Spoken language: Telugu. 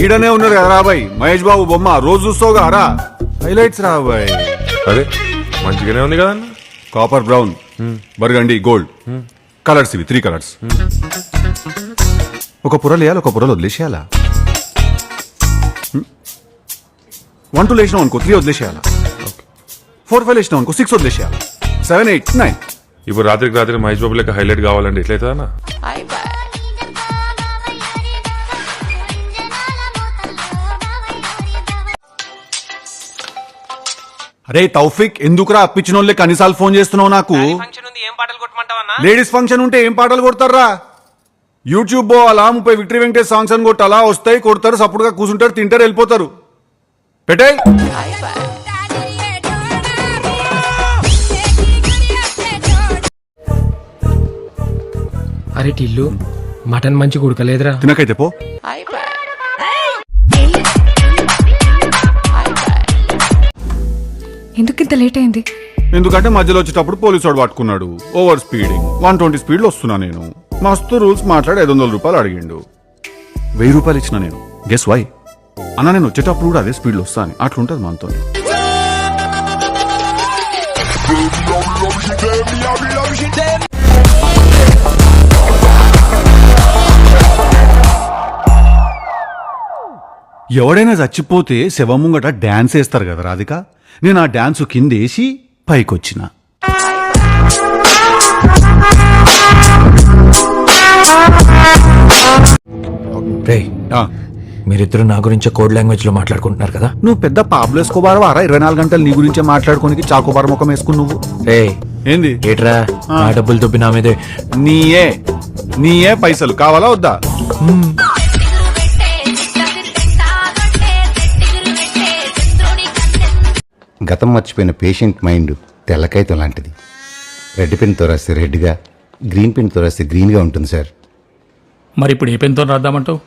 ఈడనే ఉన్నారు కదా రాబాయ్, మహేష్ బాబు బొమ్మ రోజు చూస్తావుగా రా. హైలైట్స్ రాబాయ్. అరే మంచిగానే ఉంది కదన్న. Copper brown, burgundy, gold colours ఇవి 3 కలర్స్. ఒక పొరలు వేయాలి, ఒక పొరలు వదిలేసేయాలా. 1 2 వేసినాం అనుకో 3 వదిలేసేయాలా. 4 5 వేసినాం అనుకో 6 వదిలేసేయాలా. 7 8 9. ఇప్పుడు రాత్రికి రాత్రి మహేష్ బాబు లెక్క హైలైట్ కావాలంటే ఎట్లయితుందన్నా? అరే తౌఫిక్, ఎందుకురా అప్పించిన వాళ్ళే కనీసాలు ఫోన్ చేస్తున్నావు నాకు? లేడీస్ ఫంక్షన్ ఉంటే ఏం పాటలు కొడతారా? యూట్యూబ్ పోవాలా, 30 విక్టరీ వెంకటేష్ సాంగ్స్ అని కొట్టాలా, వస్తాయి కొడతారు, సపోర్ట్గా కూర్చుంటారు, తింటారు, వెళ్ళిపోతారు. పెట్టాయి. అరే టిల్లు, మటన్ మంచి ఉడకలేదురా. తినకైతే పో. ఎందుకు ఇంత లేట్ అయింది? ఎందుకంటే మధ్యలో వచ్చేటప్పుడు పోలీసు వాడు పట్టుకున్నాడు. ఓవర్ స్పీడింగ్ 120 స్పీడ్లో వస్తున్నా నేను. మస్తు రూల్స్ మాట్లాడి 500 రూపాయలు అడిగిండు. 1000 రూపాయలు ఇచ్చిన నేను. Guess why? అన్న నేను వచ్చేటప్పుడు కూడా అదే స్పీడ్లో వస్తాను. అట్లుంటది మనతో. ఎవడైనా చచ్చిపోతే శవం ముంగట డాన్స్ వేస్తారు కదా రాధిక. నేను ఆ డాన్స్ కిందేసి పైకొచ్చిన. మీరిద్దరు నా గురించి కోడ్ లాంగ్వేజ్ లో మాట్లాడుకుంటున్నారు కదా. నువ్వు పెద్ద పాబ్లో ఎస్కోబార్ వారా? 24 గంటలు నీ గురించే మాట్లాడుకోనికి చాకోబార్ ముఖం వేసుకుని నువ్వు. ఏంది ఏట్రా నా డబ్బులు దుబ్బి నా మీదే? నీయే పైసలు కావాలా వద్దా? గతం మర్చిపోయిన పేషెంట్ మైండ్ తెల్లకాయతో లాంటిది. రెడ్ పెన్తో రాస్తే రెడ్గా, గ్రీన్ పెన్తో రాస్తే గ్రీన్గా ఉంటుంది సార్. మరి ఇప్పుడు ఏ పెన్తో రాద్దామంటావు?